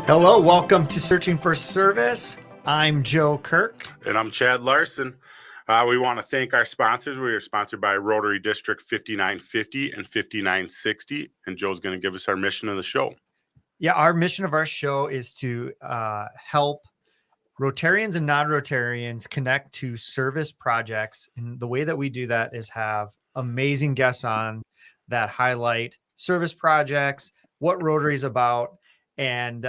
Hello, welcome to Searching for Service. I'm Joe Kirk. And I'm Chad Larson. We want to thank our sponsors. We are sponsored by Rotary District 5950 and 5960. And Joe's going to give us our mission of the show. Yeah, our mission of our show is to help Rotarians and non-Rotarians connect to service projects. And the way that we do that is have amazing guests on that highlight service projects, what Rotary is about, and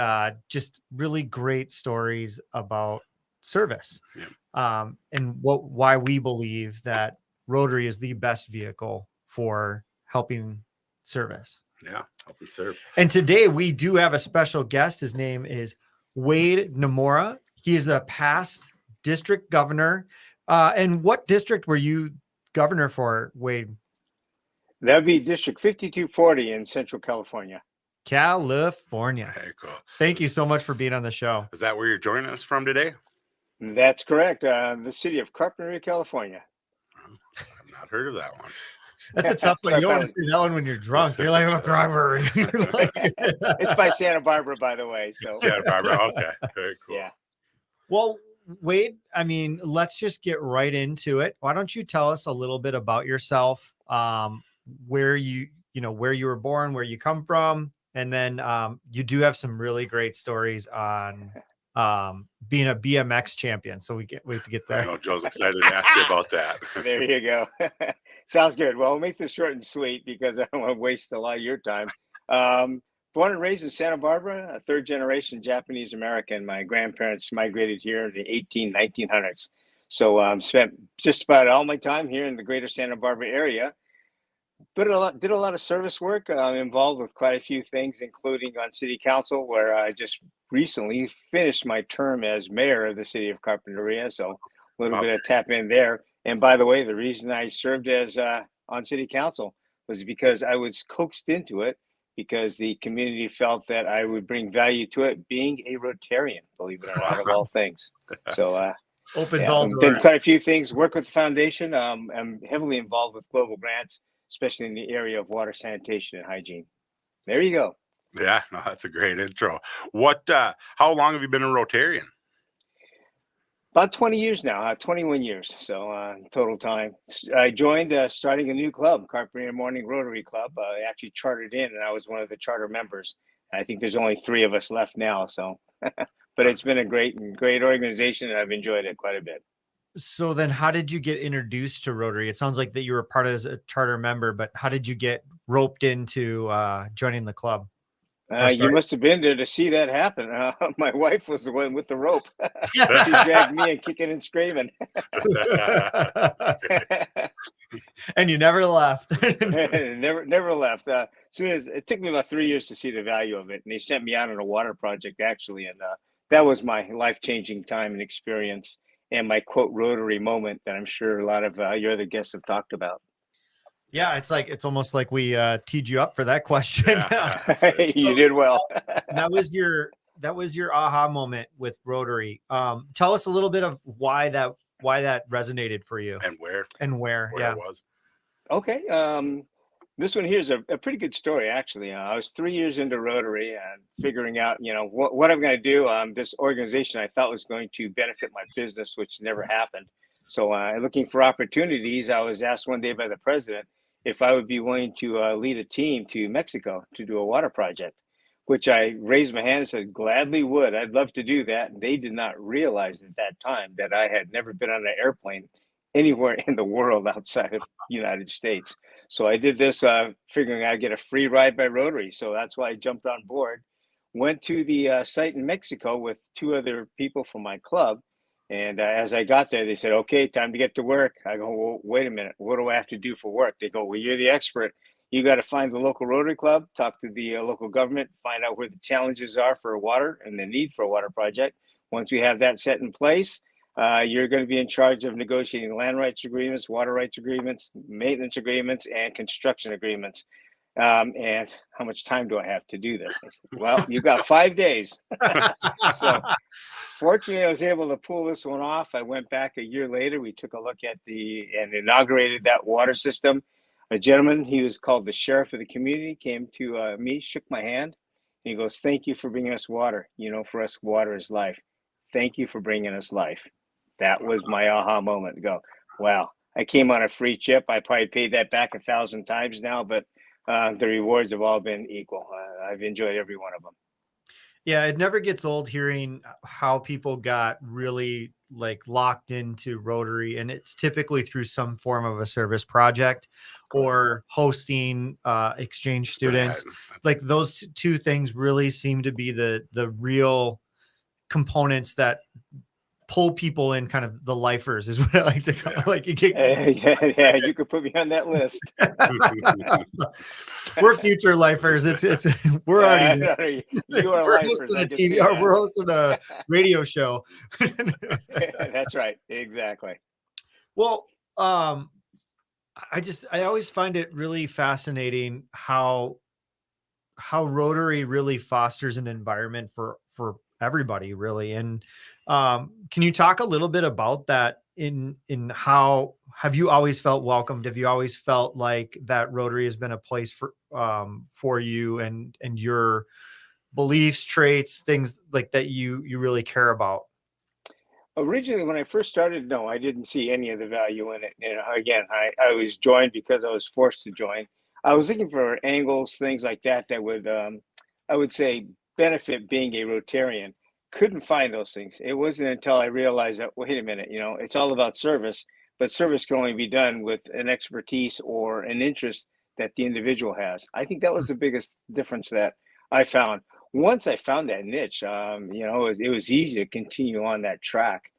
just really great stories about service. Yeah. And why we believe that Rotary is the best vehicle for helping service. Yeah, helping serve. And today we do have a special guest. His name is Wade Namora. He is a past district governor. And what district were you governor for, Wade? That'd be District 5240 in Central California. California. Very cool. Thank you so much for being on the show. Is that where you're joining us from today? That's correct. The city of Carpinteria, California. I've not heard of that one. That's a tough one. You don't want to say that one when you're drunk. You're like, oh, driver. It's by Santa Barbara, by the way. So Santa Barbara. Okay. Very cool. Yeah. Well, Wade, I mean, let's just get right into it. Why don't you tell us a little bit about yourself, where you were born, where you come from, and then you do have some really great stories on being a BMX champion. So we can't wait to get there. I know Joe's excited to ask you about that. There you go. Sounds good. Well, we'll make this short and sweet because I don't want to waste a lot of your time. Born and raised in Santa Barbara, a third generation Japanese American. My grandparents migrated here in the 1900s. So spent just about all my time here in the greater Santa Barbara area. But did a lot of service work, involved with quite a few things, including on city council, where I just recently finished my term as mayor of the city of Carpinteria. So a little bit of tap in there. And by the way, the reason I served as on city council was because I was coaxed into it because the community felt that I would bring value to it, being a Rotarian, believe it or not, of all things. So opens all did doors. quite a few things. Work with the foundation. I'm heavily involved with global grants, especially in the area of water sanitation and hygiene. There you go. Yeah, no, that's a great intro. How long have you been a Rotarian? About 20 years now, 21 years. So total time. I joined starting a new club, Carpinteria Morning Rotary Club. I actually chartered in, and I was one of the charter members. I think there's only 3 of us left now. So, but it's been a great organization, and I've enjoyed it quite a bit. So then how did you get introduced to Rotary? It sounds like that you were part of as a charter member, but how did you get roped into joining the club? You must have been there to see that happen. My wife was the one with the rope. She dragged me in kicking and screaming. And you never left. never left. Soon as it took me about 3 years to see the value of it, and they sent me out on a water project actually, and that was my life-changing time and experience, and my quote Rotary moment that I'm sure a lot of your other guests have talked about. Yeah, it's almost like we teed you up for that question. Yeah. You did well. that was your aha moment with Rotary. Tell us a little bit of why that resonated for you And where yeah, it was. Okay. This one here is a pretty good story, actually. I was 3 years into Rotary and figuring out, what I'm going to do. This organization I thought was going to benefit my business, which never happened. So looking for opportunities, I was asked one day by the president if I would be willing to lead a team to Mexico to do a water project, which I raised my hand and said, gladly would. I'd love to do that. And they did not realize at that time that I had never been on an airplane anywhere in the world outside of the United States. So I did this figuring I'd get a free ride by Rotary. So that's why I jumped on board, went to the site in Mexico with 2 other people from my club. And as I got there, they said, okay, time to get to work. I go, well, wait a minute. What do I have to do for work? They go, well, you're the expert. You got to find the local Rotary Club, talk to the local government, find out where the challenges are for water and the need for a water project. Once we have that set in place, you're going to be in charge of negotiating land rights agreements, water rights agreements, maintenance agreements, and construction agreements. And how much time do I have to do this? I said, well, you've got 5 days. So fortunately, I was able to pull this one off. I went back a year later. We took a look at and inaugurated that water system. A gentleman, he was called the sheriff of the community, came to me, shook my hand, He goes, "Thank you for bringing us water. You know, for us, water is life. Thank you for bringing us life." That was my aha moment. To go, wow, I came on a free chip. I probably paid that back 1,000 times now, but the rewards have all been equal. I've enjoyed every one of them. Yeah, it never gets old hearing how people got really like locked into Rotary, and it's typically through some form of a service project or hosting exchange students. Like those two things really seem to be the real components that pull people in, kind of the lifers is what I like to call like you get Yeah, you could put me on that list. we're future lifers. It's we're already You are we're lifers. hosting I a can TV see or that. we're hosting a radio show. That's right. Exactly. Well, I always find it really fascinating how Rotary really fosters an environment for everybody, really. And can you talk a little bit about that? In how have you always felt welcomed? Have you always felt like that Rotary has been a place for you and your beliefs, traits, things like that you really care about? Originally, when I first started, no, I didn't see any of the value in it. You know, again, I was joined because I was forced to join. I was looking for angles, things like that, that would, I would say, benefit being a Rotarian. Couldn't find those things. It wasn't until I realized that, wait a minute, you know, it's all about service, but service can only be done with an expertise or an interest that the individual has. I think that was the biggest difference that I found. Once I found that niche, you know, it was easy to continue on that track.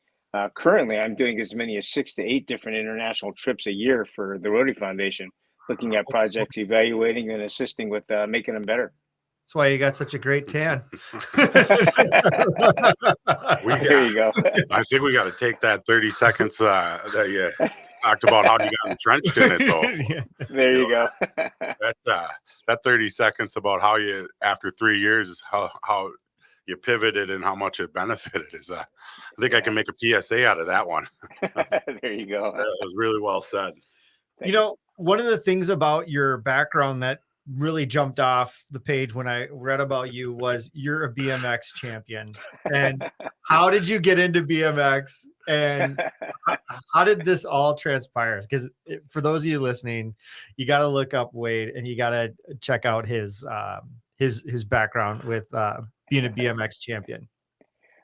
Currently, I'm doing as many as 6 to 8 different international trips a year for the Rotary Foundation, looking at projects, evaluating, and assisting with making them better. That's why you got such a great tan. There you go. I think we got to take that 30 seconds that you talked about how you got entrenched in it, though. Yeah. There you go. That 30 seconds about how you, after 3 years, is how you pivoted and how much it benefited is I think I can make a PSA out of that one. There you go. That was really well said. You know, one of the things about your background that really jumped off the page when I read about you was you're a BMX champion. And how did you get into BMX? And how did this all transpire? Because for those of you listening, you got to look up Wade and you got to check out his background with being a BMX champion.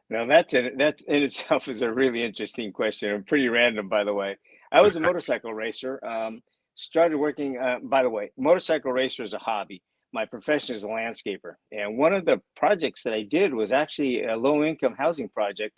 Now that in itself is a really interesting question and pretty random, by the way. I was a motorcycle racer. Started working, by the way, motorcycle racer is a hobby. My profession is a landscaper. And one of the projects that I did was actually a low-income housing project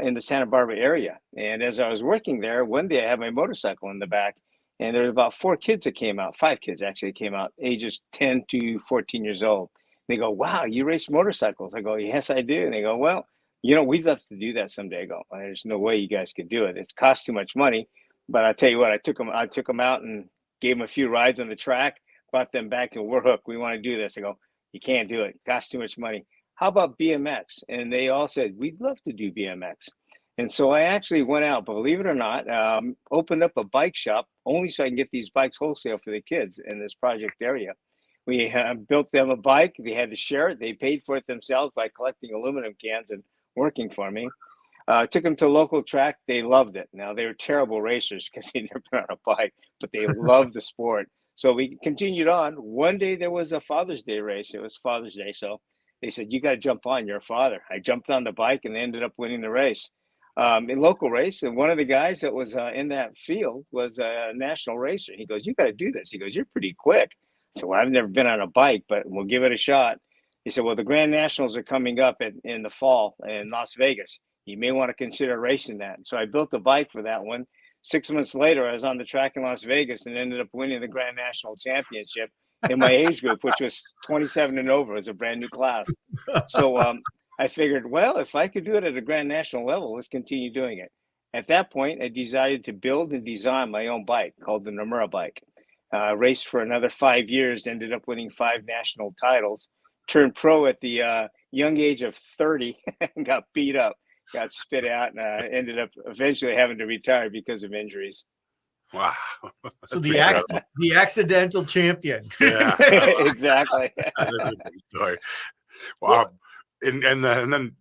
in the Santa Barbara area. And as I was working there, one day I had my motorcycle in the back, and there were about 4 kids that came out, 5 kids actually came out, ages 10 to 14 years old. They go, "Wow, you race motorcycles?" I go, "Yes, I do." And they go, "Well, you know, we'd love to do that someday." I go, "There's no way you guys could do it. It costs too much money." But I tell you what, I took them out and gave them a few rides on the track, brought them back, and we're hooked. We want to do this. I go, "You can't do it. It costs too much money. How about BMX?" And they all said, "We'd love to do BMX." And so I actually went out, believe it or not, opened up a bike shop only so I can get these bikes wholesale for the kids in this project area. We built them a bike. They had to share it. They paid for it themselves by collecting aluminum cans and working for me. Took them to a local track. They loved it. Now, they were terrible racers because they'd never been on a bike, but they loved the sport. So we continued on. One day there was a Father's Day race. It was Father's Day. So they said, "You got to jump on. You're a father." I jumped on the bike and ended up winning the race. In local race, and one of the guys that was in that field was a national racer. He goes, "You got to do this." He goes, "You're pretty quick." I said, "Well, I've never been on a bike, but we'll give it a shot." He said, "Well, the Grand Nationals are coming up in the fall in Las Vegas. You may want to consider racing that." So I built a bike for that one. 6 months later, I was on the track in Las Vegas and ended up winning the Grand National Championship in my age group, which was 27 and over. It was a brand new class. So I figured, well, if I could do it at a Grand National level, let's continue doing it. At that point, I decided to build and design my own bike called the Nomura bike. Raced for another 5 years, ended up winning 5 national titles, turned pro at the young age of 30 and got beat up. Got spit out, and ended up eventually having to retire because of injuries. Wow. So the accidental champion. Yeah. Exactly. That is a good story. Wow. And then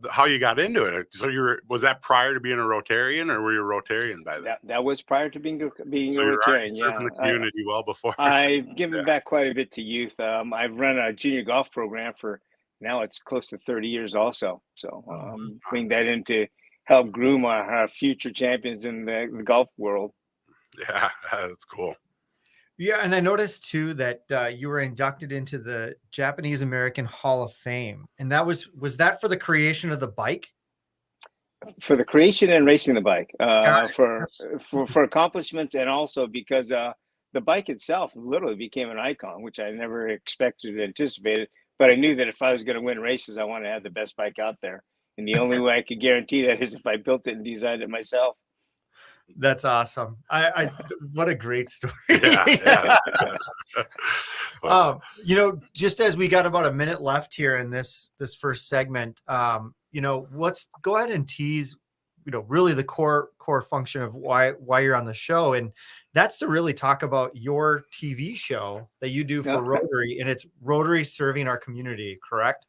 how you got into it. So was that prior to being a Rotarian, or were you a Rotarian by then? That was prior to being a So you're already Rotarian. serving the community well before. I've given Yeah. back quite a bit to youth. I've run a junior golf program for now it's close to 30 years also. So bring that in to help groom our future champions in the golf world. Yeah, that's cool. Yeah, and I noticed too that you were inducted into the Japanese American Hall of Fame, and was that for the creation of the bike? For the creation and racing the bike, Got it. for accomplishments, and also because the bike itself literally became an icon, which I never expected or anticipated. But I knew that if I was going to win races, I wanted to have the best bike out there, and the only way I could guarantee that is if I built it and designed it myself. That's awesome. I what a great story. Yeah. Just as we got about a minute left here in this first segment, let's go ahead and tease, really the core function of why you're on the show. And that's to really talk about your TV show that you do for Rotary, and it's Rotary Serving Our Community, correct?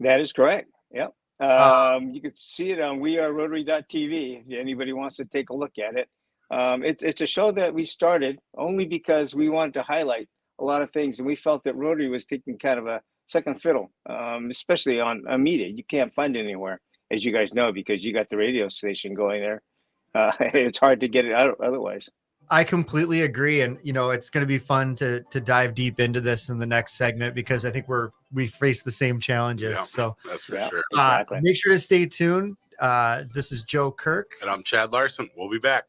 That is correct. Yep. You could see it on wearerotary.tv if anybody wants to take a look at it. It's a show that we started only because we wanted to highlight a lot of things, and we felt that Rotary was taking kind of a second fiddle, especially on media. You can't find it anywhere, as you guys know, because you got the radio station going there. It's hard to get it out otherwise. I completely agree. And, it's going to be fun to dive deep into this in the next segment, because I think we face the same challenges. Yeah, so that's for sure. Exactly. Make sure to stay tuned. This is Joe Kirk. And I'm Chad Larson. We'll be back.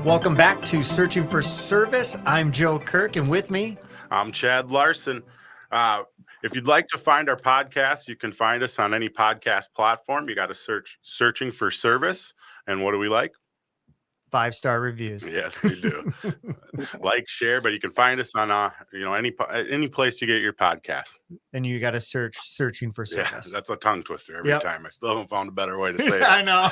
Welcome back to Searching for Service. I'm Joe Kirk, and with me, I'm Chad Larson. If you'd like to find our podcast, you can find us on any podcast platform. You got to search Searching for Service. And what do we like? 5-star reviews. Yes, we do. Like, share, but you can find us on any place you get your podcast. And you got to Searching for Service. Yeah, that's a tongue twister every time. I still haven't found a better way to say it. I know.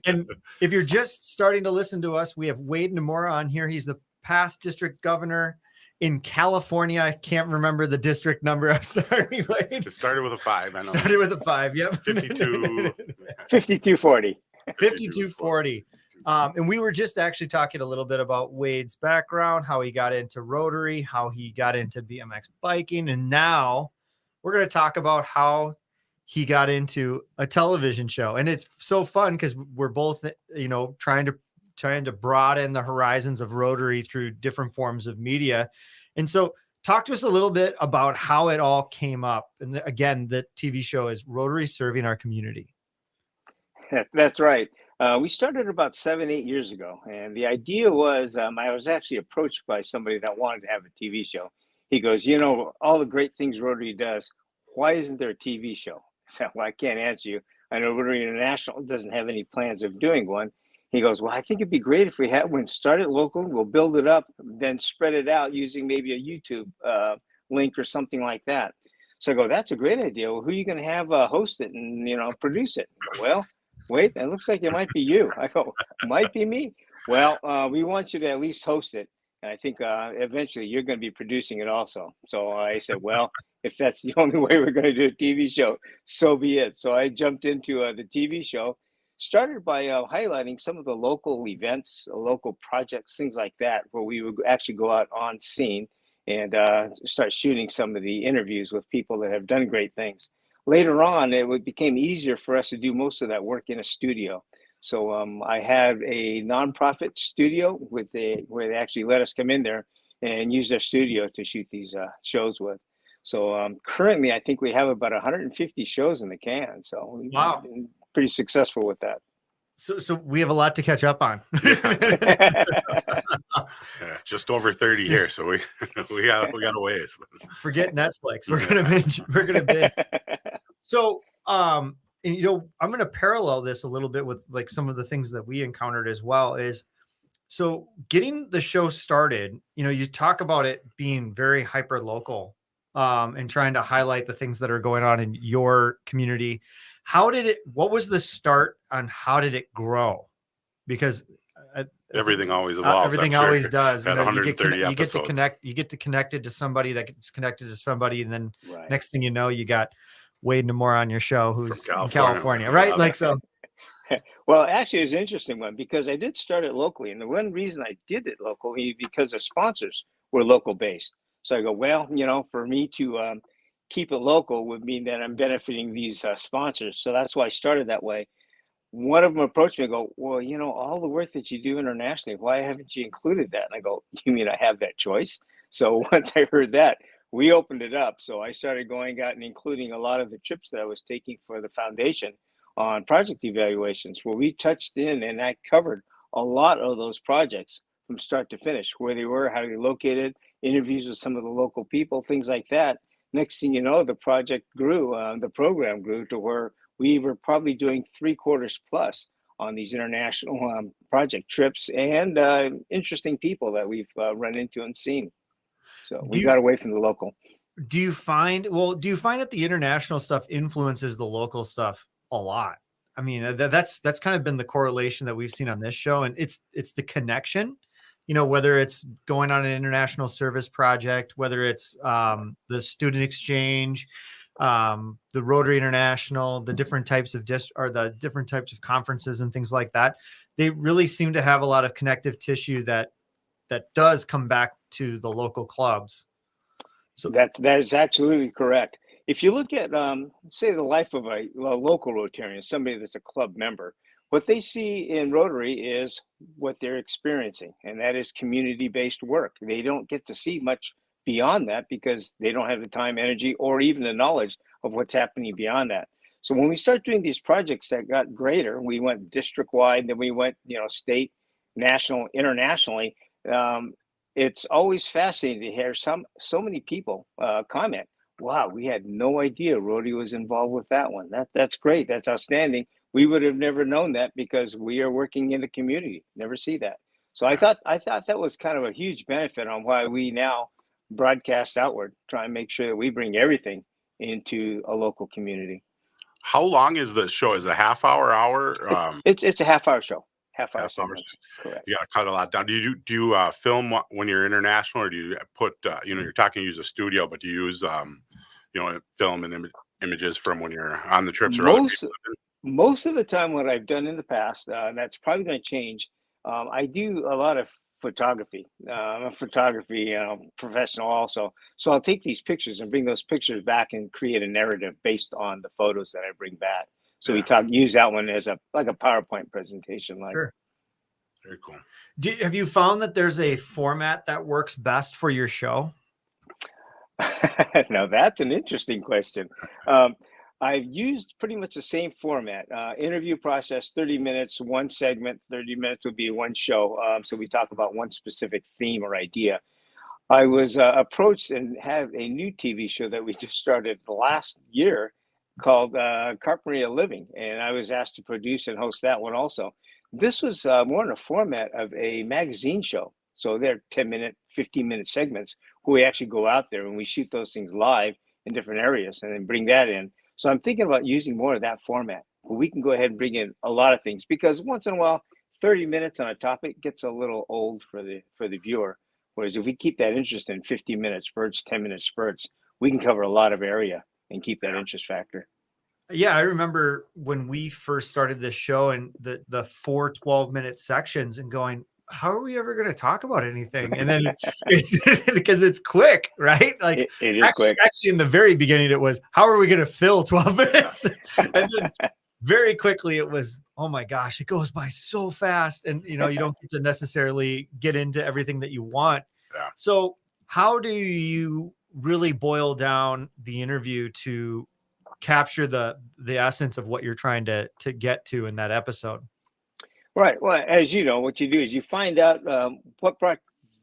And if you're just starting to listen to us, we have Wade Nomura on here. He's the past district governor in California. I can't remember the district number. I'm sorry, Wade. It started with a 5. I know. Started with a 5. Yep. 5240. 5240. And we were just actually talking a little bit about Wade's background, how he got into Rotary, how he got into BMX biking. And now we're going to talk about how he got into a television show. And it's so fun because we're both, trying to broaden the horizons of Rotary through different forms of media. And so talk to us a little bit about how it all came up. And again, the TV show is Rotary Serving Our Community. That's right. We started about 7-8 years ago, and the idea was I was actually approached by somebody that wanted to have a TV show. He goes, all the great things Rotary does, why isn't there a TV show? I said, well, I can't answer you. I know Rotary International doesn't have any plans of doing one. He goes, well, I think it'd be great if we had one. Start it local, we'll build it up, then spread it out using maybe a YouTube link or something like that. So I go, that's a great idea. Well, who are you going to have host it and produce it? Well, wait, it looks like it might be you. I go, might be me. Well, we want you to at least host it. And I think eventually you're going to be producing it also. So I said, well, if that's the only way we're going to do a TV show, so be it. So I jumped into the TV show, started by highlighting some of the local events, local projects, things like that, where we would actually go out on scene and start shooting some of the interviews with people that have done great things. later on, became easier for us to do most of that work in a studio. So I have a nonprofit studio where they actually let us come in there and use their studio to shoot these shows with. So currently, I think we have about 150 shows in the can. So we've Wow. been pretty successful with that. So we have a lot to catch up on. Yeah, just over 30 here, so we got a ways. Forget Netflix. We're gonna binge. We're gonna binge. So and I'm gonna parallel this a little bit with like some of the things that we encountered as well. Is so getting the show started. You talk about it being very hyper local, and trying to highlight the things that are going on in your community. What was the start on how did it grow? Because everything always evolves. Everything always does. At 130 you episodes. you get to connected to somebody that gets connected to somebody. And then Right. next thing you know, you got Wade Namor on your show, who's From in California, right? Like, so. Well, actually, it's an interesting one because I did start it locally. And the one reason I did it locally because the sponsors were local based. So I go, well, for me to keep it local would mean that I'm benefiting these sponsors. So that's why I started that way. One of them approached me and go, well, all the work that you do internationally, why haven't you included that? And I go, you mean I have that choice? So once I heard that, we opened it up. So I started going out and including a lot of the trips that I was taking for the foundation on project evaluations, where we touched in and I covered a lot of those projects from start to finish, where they were, how they located, interviews with some of the local people, things like that. Next thing you know, the project grew, the program grew to where we were probably doing 3/4 plus on these international project trips and interesting people that we've run into and seen. So we got away from the local. Do you find that the international stuff influences the local stuff a lot? I mean, that's kind of been the correlation that we've seen on this show, and it's the connection. Whether it's going on an international service project, whether it's the student exchange, the Rotary International, the different types of the different types of conferences and things like that, they really seem to have a lot of connective tissue that does come back to the local clubs. So that is absolutely correct. If you look at, say, the life of a local Rotarian, somebody that's a club member, what they see in Rotary is what they're experiencing, and that is community-based work. They don't get to see much beyond that because they don't have the time, energy, or even the knowledge of what's happening beyond that. So when we start doing these projects that got greater, we went district-wide, then we went, state, national, internationally. It's always fascinating to hear so many people comment, wow, we had no idea Rotary was involved with that one. That's great. That's outstanding. We would have never known that because we are working in the community. Never see that. So I thought that was kind of a huge benefit on why we now broadcast outward, try and make sure that we bring everything into a local community. How long is the show? Is it a half hour? It's a half-hour show. Half-hour Half-hour. segments. Correct. You got to cut a lot down. Do you film when you're international, or do you put you're talking use a studio, but do you use film and images from when you're on the trips? Most of the time, what I've done in the past, that's probably going to change. I do a lot of photography. I'm a photography professional also. So I'll take these pictures and bring those pictures back and create a narrative based on the photos that I bring back. So we use that one as a PowerPoint presentation. Sure. Very cool. Have you found that there's a format that works best for your show? Now that's an interesting question. I've used pretty much the same format. Interview process, 30 minutes, one segment, 30 minutes would be one show. So we talk about one specific theme or idea. I was approached and have a new TV show that we just started last year called Carpinteria Living. And I was asked to produce and host that one also. This was more in the format of a magazine show. So they're 10-minute, 15-minute segments where we actually go out there and we shoot those things live in different areas and then bring that in. So I'm thinking about using more of that format where we can go ahead and bring in a lot of things, because once in a while, 30 minutes on a topic gets a little old for the viewer. Whereas if we keep that interest in 15-minute spurts, 10-minute spurts, we can cover a lot of area and keep that interest factor. Yeah, I remember when we first started this show and the 4 12-minute sections and going, how are we ever going to talk about anything? And then it's because it's quick, right? Like It is quick. actually in the very beginning, it was, how are we going to fill 12 minutes? And then very quickly it was, oh my gosh, it goes by so fast. And, you don't get to necessarily get into everything that you want. Yeah. So how do you really boil down the interview to capture the essence of what you're trying to get to in that episode? Right. Well, as you know, what you do is you find out what brought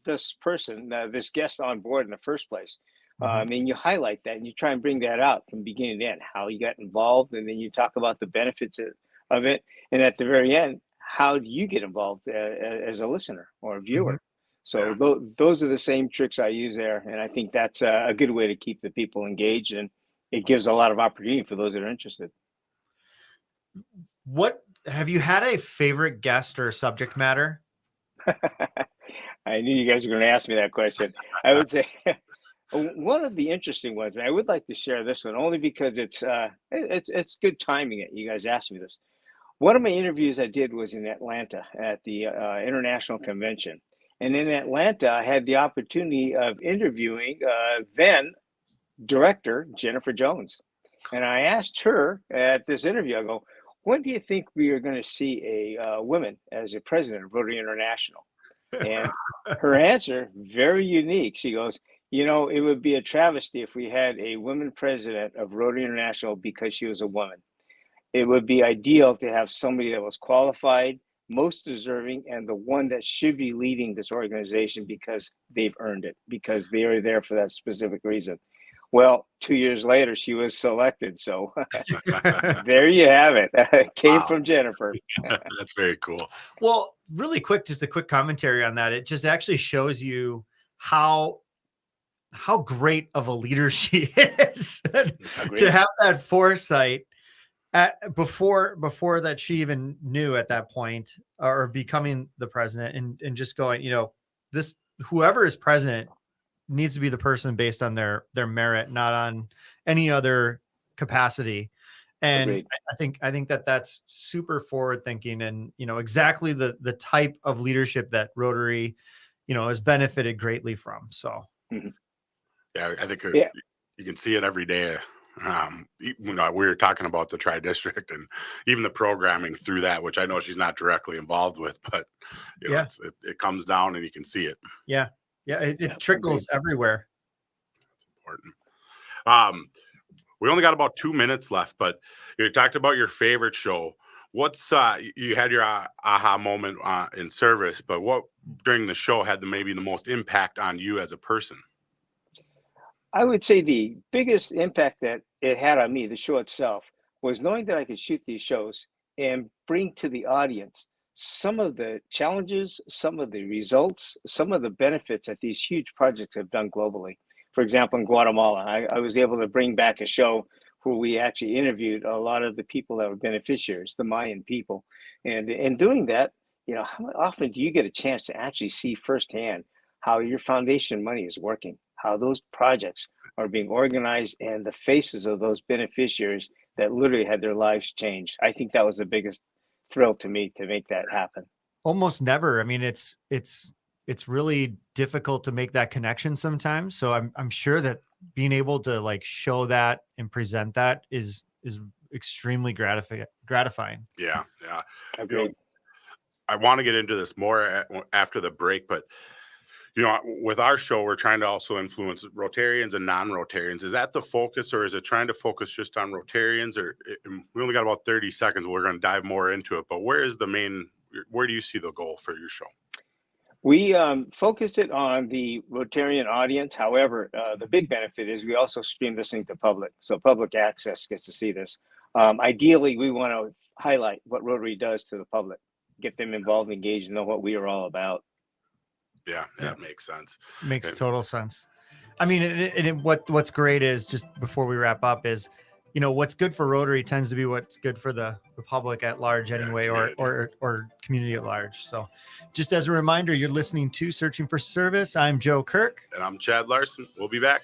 this person, this guest on board in the first place. Mhm. And you highlight that and you try and bring that out from beginning to end, how you got involved. And then you talk about the benefits of it. And at the very end, how do you get involved as a listener or a viewer? Mhm. So Yeah. those are the same tricks I use there. And I think that's a good way to keep the people engaged. And it gives a lot of opportunity for those that are interested. What have you had a favorite guest or subject matter? I knew you guys were going to ask me that question. I would say one of the interesting ones, and I would like to share this one only because it's good timing that you guys asked me this. One of my interviews I did was in Atlanta at the International Convention, and in Atlanta, I had the opportunity of interviewing then director Jennifer Jones, and I asked her at this interview. I go, "When do you think we are going to see a woman as a president of Rotary International?" And her answer, very unique. She goes, it would be a travesty if we had a woman president of Rotary International because she was a woman. It would be ideal to have somebody that was qualified, most deserving, and the one that should be leading this organization because they've earned it, because they are there for that specific reason. Well, 2 years later, she was selected. So there you have it. It came Wow. from Jennifer. That's very cool. Well, really quick, just a quick commentary on that. It just actually shows you how great of a leader she is Agreed. to have that foresight before that she even knew at that point or becoming the president and just going, this whoever is president needs to be the person based on their merit, not on any other capacity. And Agreed. I think that that's super forward thinking and, exactly the type of leadership that Rotary, has benefited greatly from. So, Mhm. Yeah, I think Yeah. you can see it every day. We were talking about the Tri-District and even the programming through that, which I know she's not directly involved with, but Yeah. it comes down and you can see it. yeah. Yeah. It Yeah, trickles agreed. everywhere. Important. Um, we only got about 2 minutes left, but you talked about your favorite show. What's you had your aha moment in service, but what during the show had maybe the most impact on you as a person? I would say the biggest impact that it had on me, the show itself, was knowing that I could shoot these shows and bring to the audience some of the challenges, some of the results, some of the benefits that these huge projects have done globally. For example, in Guatemala, I was able to bring back a show where we actually interviewed a lot of the people that were beneficiaries, the Mayan people. And in doing that, how often do you get a chance to actually see firsthand how your foundation money is working, how those projects are being organized, and the faces of those beneficiaries that literally had their lives changed? I think that was the biggest thrill to me to make that happen. Almost never. I mean, it's really difficult to make that connection sometimes. So I'm sure that being able to like show that and present that is extremely gratifying. Yeah, yeah. Agreed. I want to get into this more after the break, but with our show, we're trying to also influence Rotarians and non-Rotarians. Is that the focus, or is it trying to focus just on Rotarians? Or we only got about 30 seconds. We're going to dive more into it, but where do you see the goal for your show? We focused it on the Rotarian audience. However, the big benefit is we also stream this thing to public. So public access gets to see this. Ideally, we want to highlight what Rotary does to the public, get them involved, engaged, and know what we are all about. Yeah, that makes sense. Makes And- total sense. I mean, what's great is, just before we wrap up, is what's good for Rotary tends to be what's good for the public at large anyway, or community at large. So just as a reminder, you're listening to Searching for Service. I'm Joe Kirk. And I'm Chad Larson. We'll be back.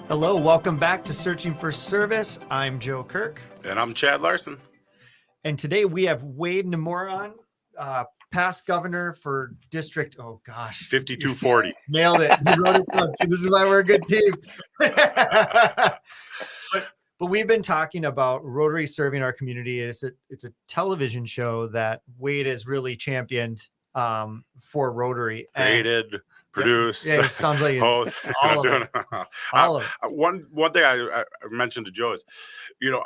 Hello, welcome back to Searching for Service. I'm Joe Kirk, And I'm Chad Larson. and today we have Wade Namoron, past governor for District. Oh gosh, 5240. nailed it. You wrote it down. See, this is why we're a good team. But we've been talking about Rotary serving our community. It's a television show that Wade has really championed for Rotary. And Created, produced. yeah, it sounds like both. all of it. All of it. One thing I mentioned to Joe is,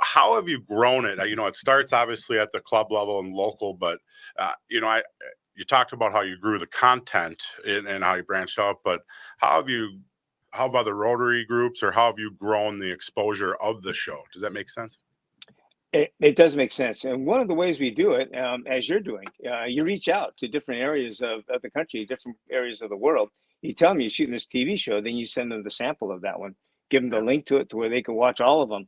how have you grown it? It starts obviously at the club level and local, but you talked about how you grew the content and how you branched out, but how have other Rotary groups, or how have you grown the exposure of the show? Does that make sense? It does make sense. And one of the ways we do it, as you're doing, you reach out to different areas of the country, different areas of the world. You tell them you're shooting this TV show, then you send them the sample of that one, give them the link to it to where they can watch all of them.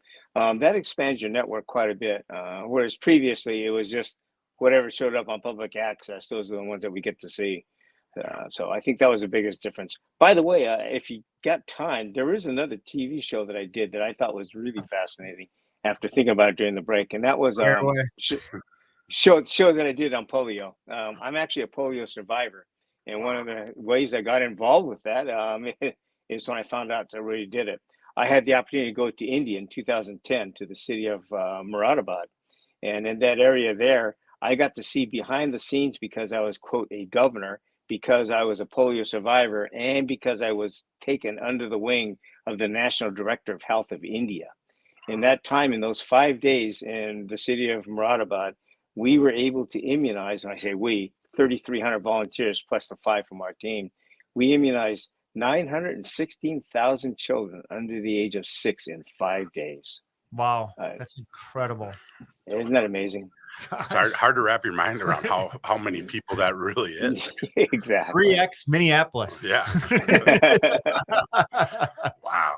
That expands your network quite a bit. Whereas previously it was just whatever showed up on public access. Those are the ones that we get to see. So I think that was the biggest difference. By the way, if you got time, there is another TV show that I did that I thought was really fascinating after thinking about it during the break. And that was show that I did on polio. I'm actually a polio survivor. And one of the ways I got involved with that is when I found out I really did it. I had the opportunity to go to India in 2010 to the city of Moradabad. And in that area there, I got to see behind the scenes because I was, quote, a governor, because I was a polio survivor, and because I was taken under the wing of the National Director of Health of India. In that time, in those 5 days in the city of Moradabad, we were able to immunize, when I say we, 3,300 volunteers plus the 5 from our team. We immunized 916,000 children under the age of 6 in 5 days. Wow, that's incredible. Isn't that amazing? It's hard to wrap your mind around how many people that really is. Exactly. 3x Minneapolis. Yeah. Wow.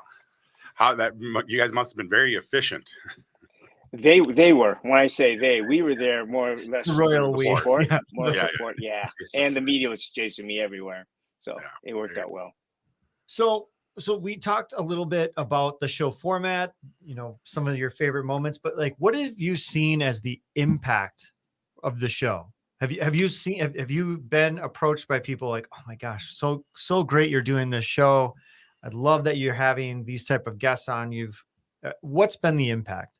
You guys must have been very efficient. They were. When I say they, we were there more or less. Royal support. Yeah. More Yeah, support. Yeah. And the media was chasing me everywhere. So it worked out well. So we talked a little bit about the show format, some of your favorite moments, but like, what have you seen as the impact of the show? Have you been approached by people like, oh my gosh, so great you're doing this show. I'd love that you're having these type of guests on. What's been the impact?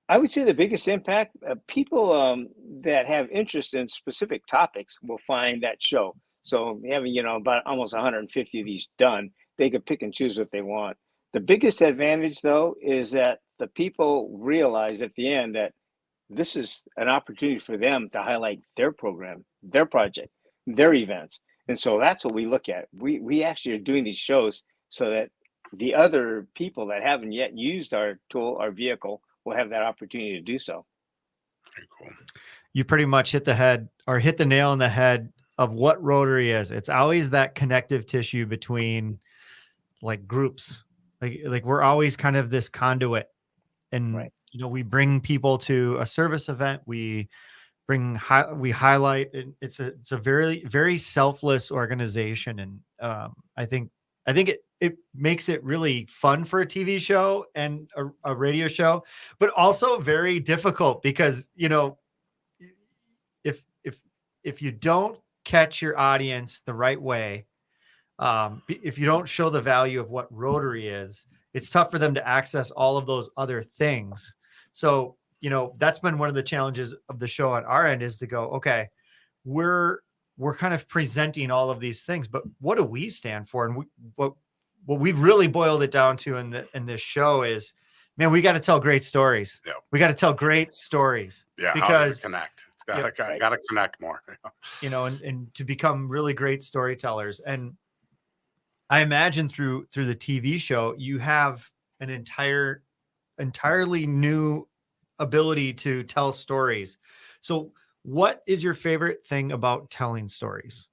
I would say the biggest impact, people that have interest in specific topics will find that show. So having, about almost 150 of these done, they could pick and choose what they want. The biggest advantage, though, is that the people realize at the end that this is an opportunity for them to highlight their program, their project, their events. And so that's what we look at. We actually are doing these shows so that the other people that haven't yet used our tool, our vehicle, will have that opportunity to do so. Very cool. You pretty much hit the nail on the head of what Rotary is. It's always that connective tissue between like groups, like we're always kind of this conduit, and right. We bring people to a service event. We highlight. It's a very, very selfless organization, and I think it makes it really fun for a TV show and a radio show, but also very difficult because if you don't catch your audience the right way, if you don't show the value of what Rotary is, it's tough for them to access all of those other things. So, that's been one of the challenges of the show on our end, is to go, okay, we're kind of presenting all of these things, but what do we stand for? And what we've really boiled it down to in this show is, man, we got to tell great stories. Yeah. We got to tell great stories. Yeah. Because how does it connect? It's got to connect more. And to become really great storytellers. And I imagine through the TV show, you have an entirely new ability to tell stories. So what is your favorite thing about telling stories?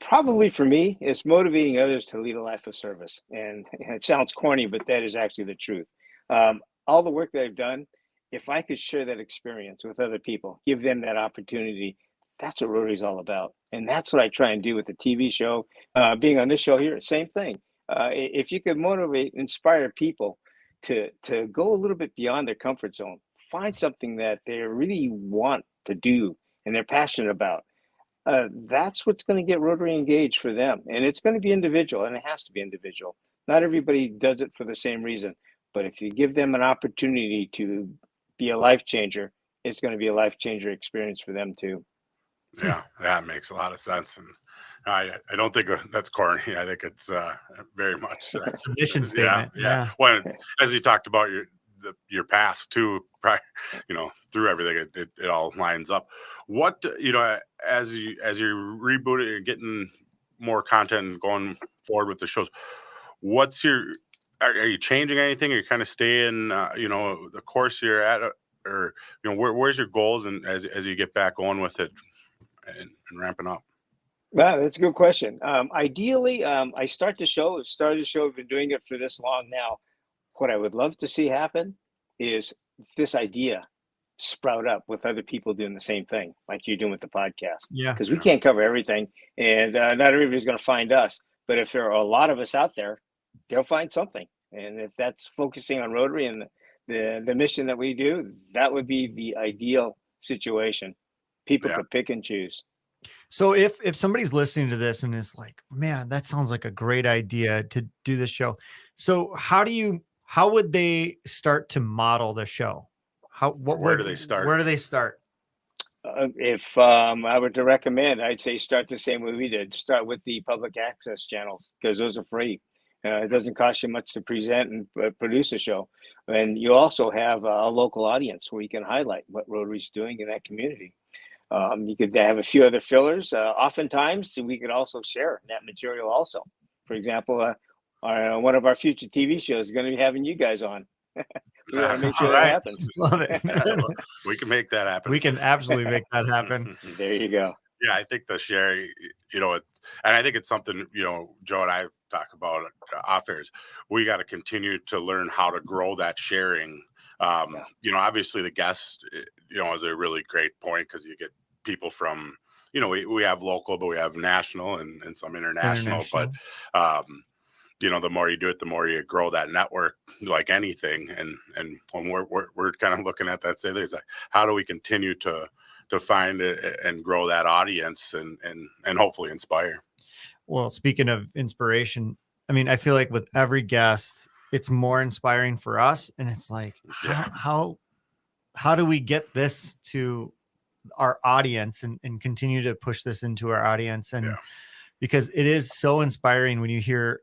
Probably for me, it's motivating others to lead a life of service. And it sounds corny, but that is actually the truth. All the work that I've done, if I could share that experience with other people, give them that opportunity, That's what Rotary is all about. And that's what I try and do with the TV show. Being on this show here, same thing. If you could motivate, inspire people to go a little bit beyond their comfort zone, find something that they really want to do and they're passionate about, that's what's going to get Rotary engaged for them. And it's going to be individual, and it has to be individual. Not everybody does it for the same reason. But if you give them an opportunity to be a life changer, it's going to be a life changer experience for them too. Yeah, that makes a lot of sense. And I don't think that's corny. I think it's very much It's a mission yeah, statement. yeah. When as you talked about your past too, through everything, it all lines up. What as you reboot it, you're getting more content and going forward with the shows. What's your are you changing anything? Are you kind of staying the course you're at, or where's your goals and as you get back going with it and ramping up? Well, that's a good question. Ideally, I started the show. I've been doing it for this long now. What I would love to see happen is this idea sprout up with other people doing the same thing, like you're doing with the podcast. Yeah. Because we can't cover everything, and not everybody's going to find us. But if there are a lot of us out there, they'll find something. And if that's focusing on Rotary and the mission that we do, that would be the ideal situation. People could pick and choose. So if somebody's listening to this and is like, man, that sounds like a great idea to do this show. So how would they start to model the show? Where do they start? Where do they start? If I were to recommend, I'd say start the same way we did. Start with the public access channels because those are free. It doesn't cost you much to present and produce a show. And you also have a local audience where you can highlight what Rotary's doing in that community. You could have a few other fillers. Oftentimes, we could also share that material also. For example, one of our future TV shows is going to be having you guys on. We want to make sure that happens. Love it. We can make that happen. We can absolutely make that happen. There you go. Yeah, I think the sharing, and I think it's something, Joe and I talk about off airs. We got to continue to learn how to grow that sharing. Obviously the guest, is a really great point because you get people from, we have local, but we have national and some international. But, the more you do it, the more you grow that network, like anything. And when we're kind of looking at that, say, there's like, how do we continue to find it and grow that audience and hopefully inspire? Well, speaking of inspiration, I mean, I feel like with every guest, it's more inspiring for us. And it's like, how do we get this to our audience and continue to push this into our audience? And because it is so inspiring when you hear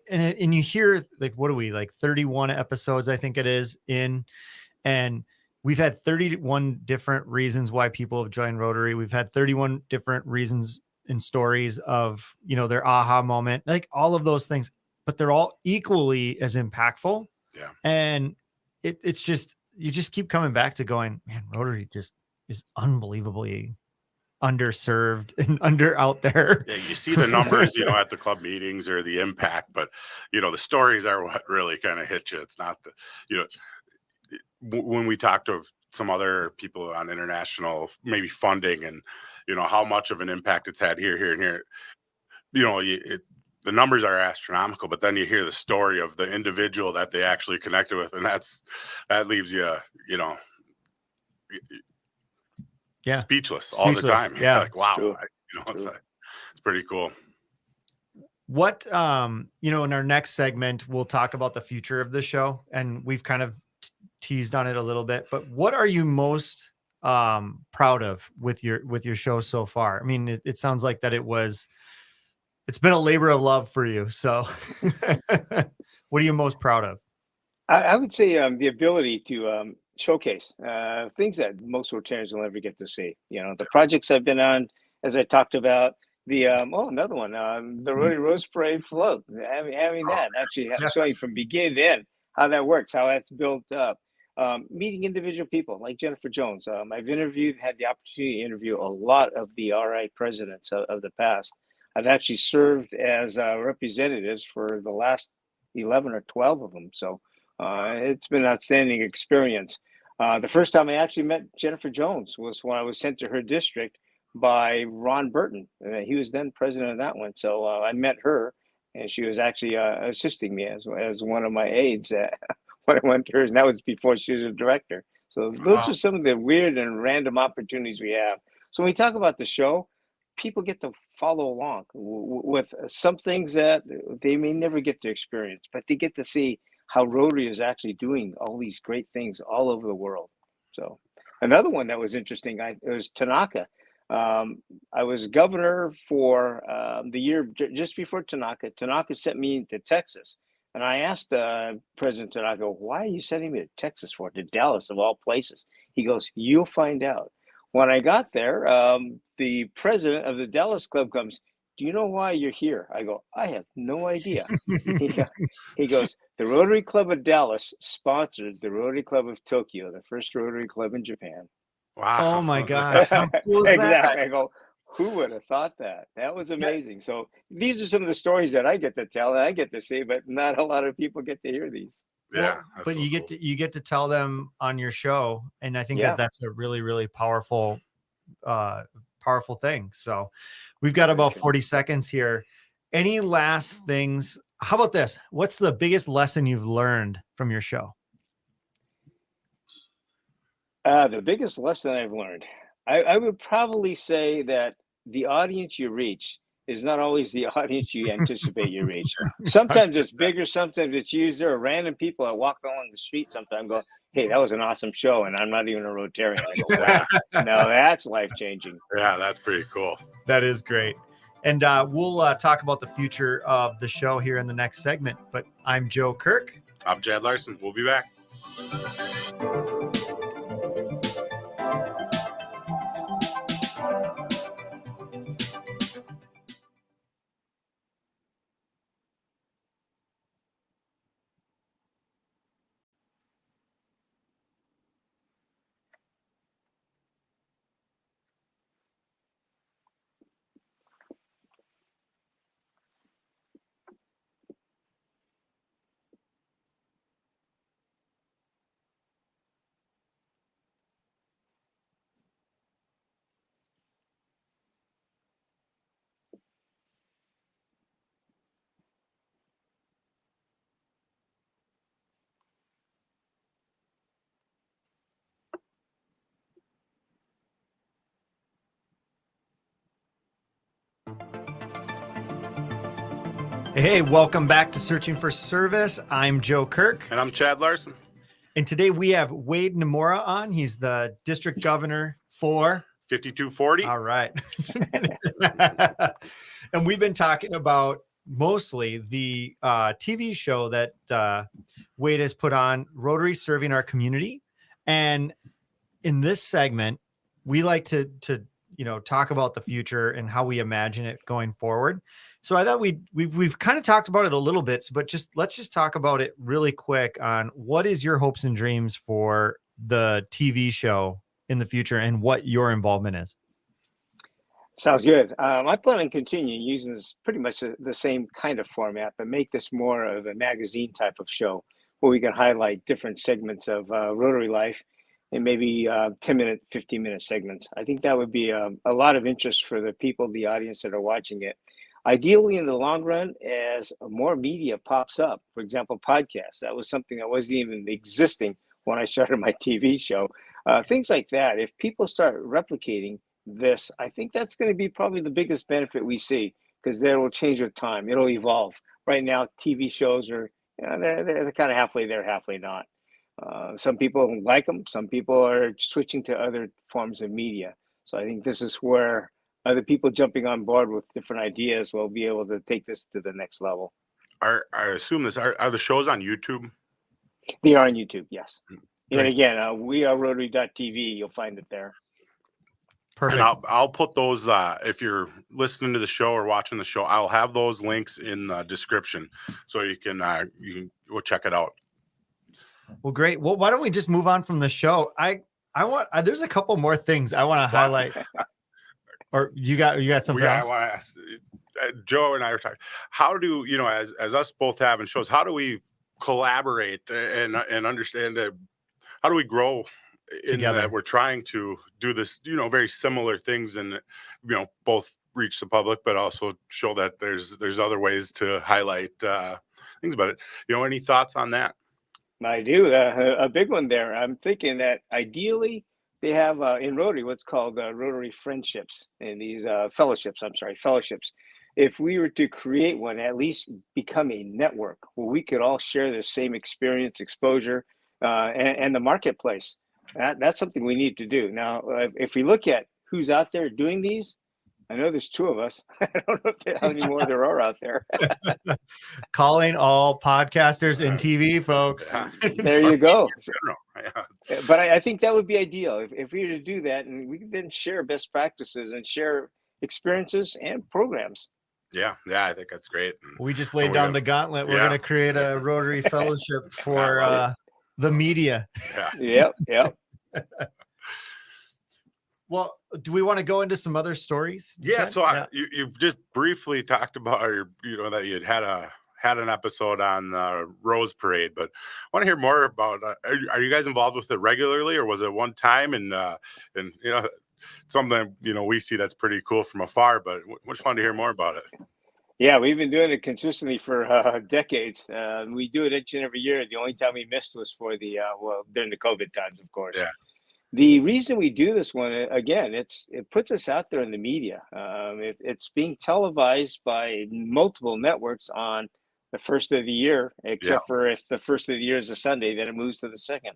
and you hear what are we, 31 episodes, I think it is and we've had 31 different reasons why people have joined Rotary. We've had 31 different reasons and stories of, their aha moment, all of those things, but they're all equally as impactful. Yeah. And it's just, you just keep coming back to going, man, Rotary just is unbelievably underserved and out there. Yeah, you see the numbers, at the club meetings or the impact, but the stories are what really kind of hit you. It's not when we talk to some other people on international, maybe funding and, how much of an impact it's had here and here, the numbers are astronomical, but then you hear the story of the individual that they actually connected with. And that leaves you, speechless all the time. Yeah. Like, wow, it's pretty cool. What, in our next segment, we'll talk about the future of the show, and we've kind of teased on it a little bit, but what are you most proud of with your show so far? I mean, it sounds like that it's been a labor of love for you. So what are you most proud of? I would say the ability to showcase things that most Rotarians will never get to see. The projects I've been on, as I talked about, the another one, the Rotary Rose Parade float, having that actually showing from beginning to end how that works, how that's built up. Meeting individual people like Jennifer Jones. I've had the opportunity to interview a lot of the RI presidents of the past. I've actually served as representatives for the last 11 or 12 of them. So it's been an outstanding experience. The first time I actually met Jennifer Jones was when I was sent to her district by Ron Burton. He was then president of that one. So I met her, and she was actually assisting me as one of my aides when I went to hers, and that was before she was a director. So those Wow. are some of the weird and random opportunities we have. So when we talk about the show, people get to follow along with some things that they may never get to experience, but they get to see how Rotary is actually doing all these great things all over the world. So another one that was interesting, it was Tanaka. Um, I was governor for the year just before Tanaka. Tanaka sent me to Texas. And I asked President Tanaka, why are you sending me to Texas for, to Dallas of all places? He goes, you'll find out. When I got there, the president of the Dallas club comes, do you know why you're here? I go, I have no idea. He goes, the Rotary Club of Dallas sponsored the Rotary Club of Tokyo, the first Rotary Club in Japan. Wow. Oh my gosh, how cool is that? Exactly. I go, who would have thought that? That was amazing. So these are some of the stories that I get to tell and I get to see, but not a lot of people get to hear these. Yeah. Well, that's but so you cool. get to tell them on your show, and I think Yeah. that that's a really, really powerful powerful thing. So we've got about true. 40 seconds here. Any last things? How about this? What's the biggest lesson you've learned from your show? The biggest lesson I've learned, I would probably say that the audience you reach is not always the audience you anticipate you reach. Sometimes it's 100%. bigger, sometimes it's used. There are random people that walk along the street sometimes go, hey, that was an awesome show, and I'm not even a Rotarian. I go, wow, no, that's life-changing. Yeah, that's pretty cool. That is great. And we'll talk about the future of the show here in the next segment. But I'm Joe Kirk. I'm Chad Larson. We'll be back. Hey, welcome back to Searching for Service. I'm Joe Kirk. And I'm Chad Larson. And today we have Wade Nomura on. He's the district governor for 5240. All right. And we've been talking about mostly the TV show that Wade has put on, Rotary Serving Our Community. And in this segment, we like to talk about the future and how we imagine it going forward. So I thought we've kind of talked about it a little bit, but let's just talk about it really quick on what is your hopes and dreams for the TV show in the future and what your involvement is. Sounds good. I plan on continuing using this pretty much the same kind of format, but make this more of a magazine type of show where we can highlight different segments of Rotary life and maybe 10-minute, 15-minute segments. I think that would be a lot of interest for the people, the audience that are watching it. Ideally, in the long run, as more media pops up, for example, podcasts, that was something that wasn't even existing when I started my TV show. Things like that, if people start replicating this, I think that's going to be probably the biggest benefit we see, because that will change with time. It'll evolve. Right now, TV shows are, they're kind of halfway there, halfway not. Some people like them. Some people are switching to other forms of media. So I think this is where other people jumping on board with different ideas will be able to take this to the next level. I assume this are the shows on YouTube? They are on YouTube, yes. Great. And again, we are Rotary.tv. You'll find it there. Perfect. And I'll put those, if you're listening to the show or watching the show, I'll have those links in the description so you can go check it out. Well, great. Well, why don't we just move on from the show? I want there's a couple more things I want to highlight. Or you got something else? I want to ask, Joe and I were talking, how do, as us both having shows, how do we collaborate and understand that, how do we grow in Together. that we're trying to do this, very similar things, and both reach the public, but also show that there's other ways to highlight things about it. Any thoughts on that? I do. A big one there. I'm thinking that ideally they have in Rotary what's called Rotary friendships and these fellowships. I'm sorry, fellowships. If we were to create one, at least become a network where we could all share the same experience, exposure, and the marketplace. That's something we need to do. Now, if we look at who's out there doing these, I know there's two of us. I don't know how many more there are out there. Calling all podcasters and TV folks. Yeah. There you go. Yeah. But I think that would be ideal if we were to do that, and we could then share best practices and share experiences and programs. Yeah, I think that's great. We just laid down the gauntlet. We're going to create a Rotary Fellowship for the media. Yeah. Yep. Well, do we want to go into some other stories? Yeah. Chad? So you just briefly talked about, that you had an episode on the Rose Parade, but I want to hear more about. Are you guys involved with it regularly, or was it one time? And something we see that's pretty cool from afar, but we just wanted to hear more about it. Yeah, we've been doing it consistently for decades. We do it each and every year. The only time we missed was for the during the COVID times, of course. Yeah. The reason we do this one, again, it puts us out there in the media. It's being televised by multiple networks on the first of the year, except for if the first of the year is a Sunday, then it moves to the second.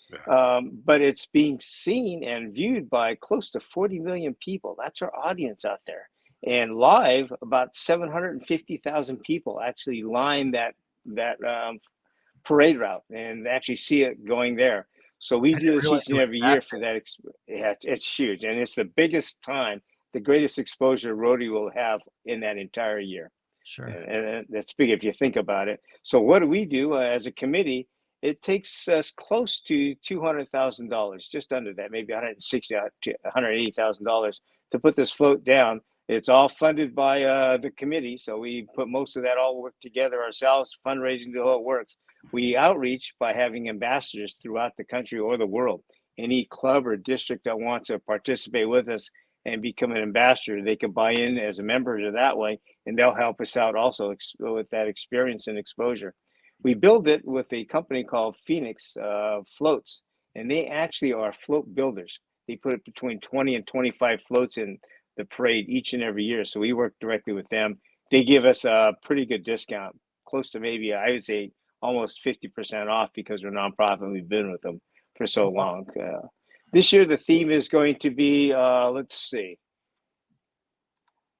Yeah. But it's being seen and viewed by close to 40 million people. That's our audience out there. And live, about 750,000 people actually line that parade route and actually see it going there. So we do this each and every year for that. Yeah, it's huge. And it's the biggest time, the greatest exposure Rotary will have in that entire year. Sure. And that's big if you think about it. So what do we do as a committee? It takes us close to $200,000, just under that, maybe $160,000 to $180,000 to put this float down. It's all funded by the committee. So we put most of that all work together ourselves, fundraising, the whole works. We outreach by having ambassadors throughout the country or the world. Any club or district that wants to participate with us and become an ambassador, they can buy in as a member to that way, and they'll help us out also with that experience and exposure. We build it with a company called Phoenix Floats, and they actually are float builders. They put between 20 and 25 floats in the parade each and every year. So we work directly with them. They give us a pretty good discount, close to maybe, I would say, almost 50% off because we're a nonprofit and we've been with them for so long. This year, the theme is going to be, let's see.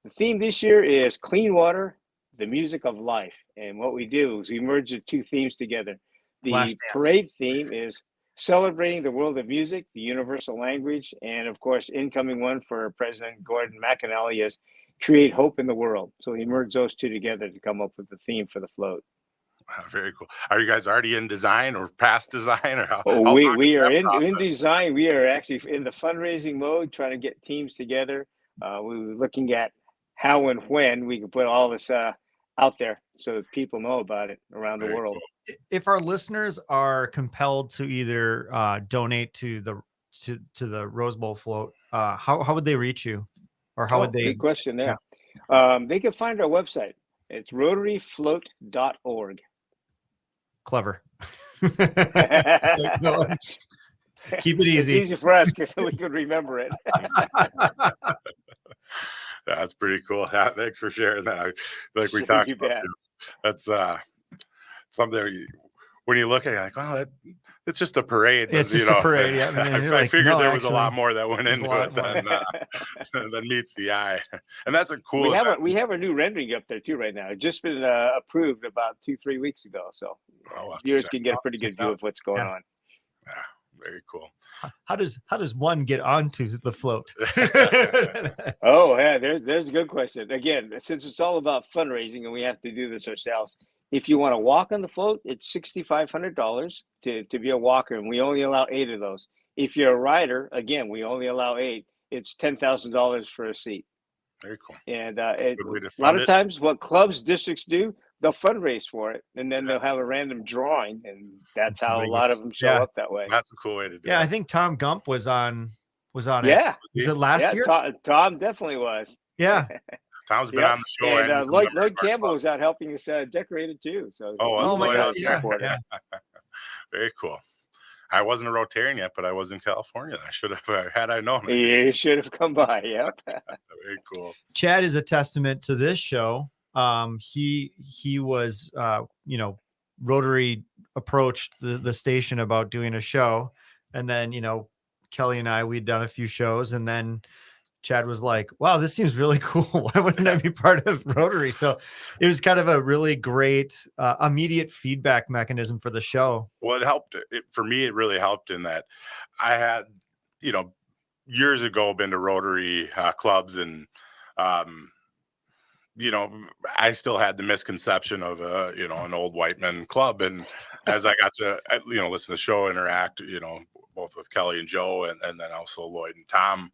The theme this year is clean water, the music of life. And what we do is we merge the two themes together. The parade theme is celebrating the world of music, the universal language, and of course, incoming one for President Gordon McAnally is create hope in the world. So he merged those two together to come up with the theme for the float. Very cool. Are you guys already in design or past design, or how? We are in design. We are actually in the fundraising mode, trying to get teams together. We were looking at how and when we can put all this out there so that people know about it around the world. Cool. If our listeners are compelled to either donate to the Rose Bowl float, how would they reach you, or how would they? Good question there. Yeah. They can find our website. It's rotaryfloat.org. Clever. Keep it easy. It's easy for us because we can remember it. That's pretty cool. Yeah, thanks for sharing that. Like we talked about, that's something when you look at it, you're like, wow, it's just a parade. It's just a parade. Yeah, I figured there was a lot more that went into it than meets the eye. And that's a cool. We have a new rendering up there too right now. It's just been approved about 2-3 weeks ago, so viewers can get a pretty good view of what's going on. Yeah, very cool. How does one get onto the float? Oh, yeah, there's a good question. Again, since it's all about fundraising and we have to do this ourselves, if you want to walk on the float, it's $6,500 to be a walker, and we only allow 8 of those. If you're a rider, again, we only allow 8. It's $10,000 for a seat. Very cool. And a lot of times what clubs, districts do, they'll fundraise for it, and then they'll have a random drawing, and that's how a Somebody lot of gets- them show yeah. up that way. That's a cool way to do Yeah, I it. think Tom Gump was on it. Yeah, Was it last yeah. year? Tom definitely was. Yeah. Tom's been Yep. on the show. And he's a Lloyd member of our Campbell club. was out helping us decorate it too. So Oh, he Oh was my Lloyd God. out he there? supported it. Yeah. Very cool. I wasn't a Rotarian yet, but I was in California. I should have, had I known. You should have come by. Yep. Very cool. Chad is a testament to this show. He was Rotary approached the station about doing a show, and then Kelly and I, we'd done a few shows, and then Chad was like, wow, this seems really cool. Why wouldn't I be part of Rotary? So it was kind of a really great immediate feedback mechanism for the show. Well, it helped. For me, it really helped in that I had, years ago been to Rotary clubs, and I still had the misconception of an old white men club. And as I got to listen to the show, interact, both with Kelly and Joe, and then also Lloyd and Tom,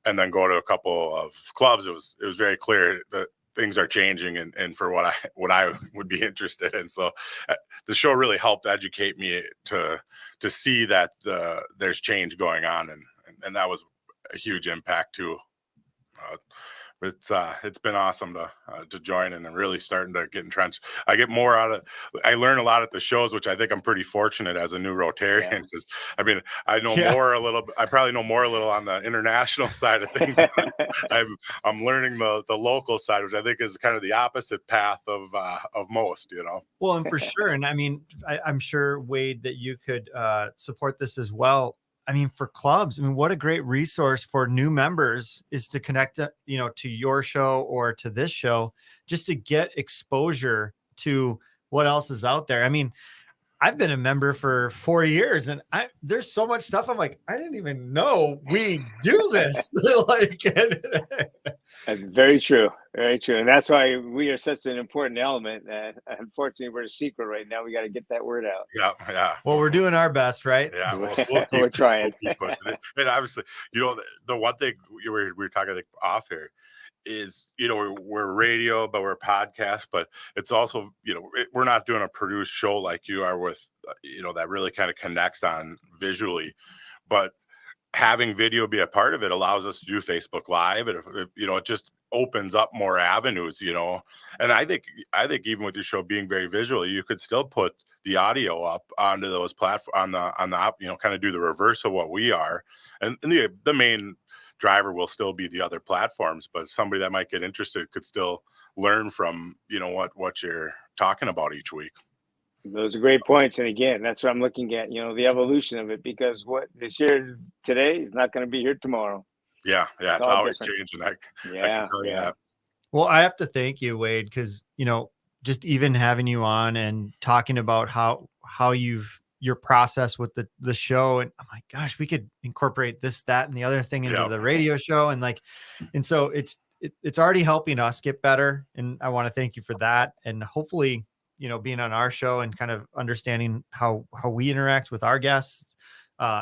and then go to a couple of clubs, it was very clear that things are changing, and for what I would be interested in. So the show really helped educate me to see that there's change going on, and that was a huge impact too. It's been awesome to join and really starting to get entrenched. I learn a lot at the shows, which I think I'm pretty fortunate as a new Rotarian. Because I know more a little. I probably know more a little on the international side of things. I'm learning the local side, which I think is kind of the opposite path of most. Well, and for sure, and I'm sure, Wade, that you could support this as well. For clubs, what a great resource for new members is to connect, to your show or to this show, just to get exposure to what else is out there. I've been a member for 4 years, and there's so much stuff. I'm like, I didn't even know we do this. That's very true. Very true. And that's why we are such an important element. And unfortunately, we're a secret right now. We got to get that word out. Yeah. Well, we're doing our best, right? Yeah, we're trying. We'll keep pushing it. And obviously, the one thing we were talking off here is, we're radio, but we're a podcast, but it's also, we're not doing a produced show like you are with, that really kind of connects on visually, but having video be a part of it allows us to do Facebook Live. And it just opens up more avenues, and I think even with your show being very visual, you could still put the audio up onto those platforms on the kind of do the reverse of what we are. And the main driver will still be the other platforms, but somebody that might get interested could still learn from, what you're talking about each week. Those are great points. And again, that's what I'm looking at, the evolution of it, because what is here today is not going to be here tomorrow. Yeah. It's always changing. I can tell you that. Well, I have to thank you, Wade, because, just even having you on and talking about how your process with the show, and oh my gosh, we could incorporate this, that, and the other thing into the radio show. And so it's already helping us get better. And I want to thank you for that. And hopefully, being on our show and kind of understanding how we interact with our guests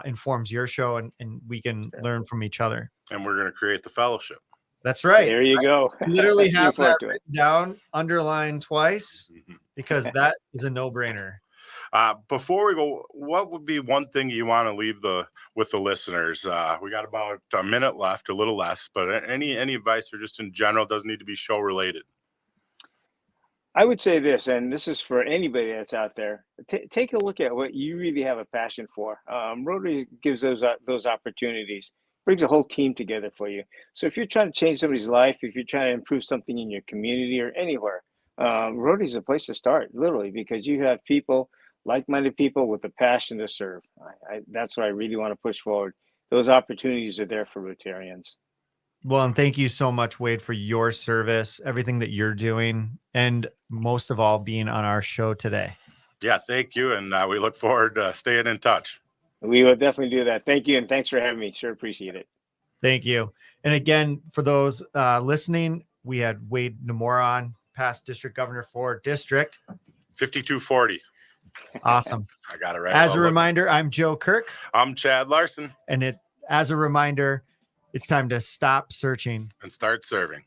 informs your show, and we can learn from each other. And we're going to create the fellowship. That's right. There you go. I literally have that written down, underlined twice, because that is a no-brainer. Before we go, what would be one thing you want to leave with the listeners? We got about a minute left, a little less, but any advice, or just in general, doesn't need to be show related. I would say this, and this is for anybody that's out there. Take a look at what you really have a passion for. Rotary gives those opportunities, brings a whole team together for you. So if you're trying to change somebody's life, if you're trying to improve something in your community or anywhere, Rotary is a place to start, literally, because you have people, like-minded people with a passion to serve. That's what I really want to push forward. Those opportunities are there for Rotarians. Well, and thank you so much, Wade, for your service, everything that you're doing, and most of all, being on our show today. Yeah, thank you. And we look forward to staying in touch. We will definitely do that. Thank you. And thanks for having me. Sure appreciate it. Thank you. And again, for those listening, we had Wade Nomura on, past district governor for District 5240. Awesome. I got it right. As a reminder, I'm Joe Kirk. I'm Chad Larson. And as a reminder, it's time to stop searching and start serving.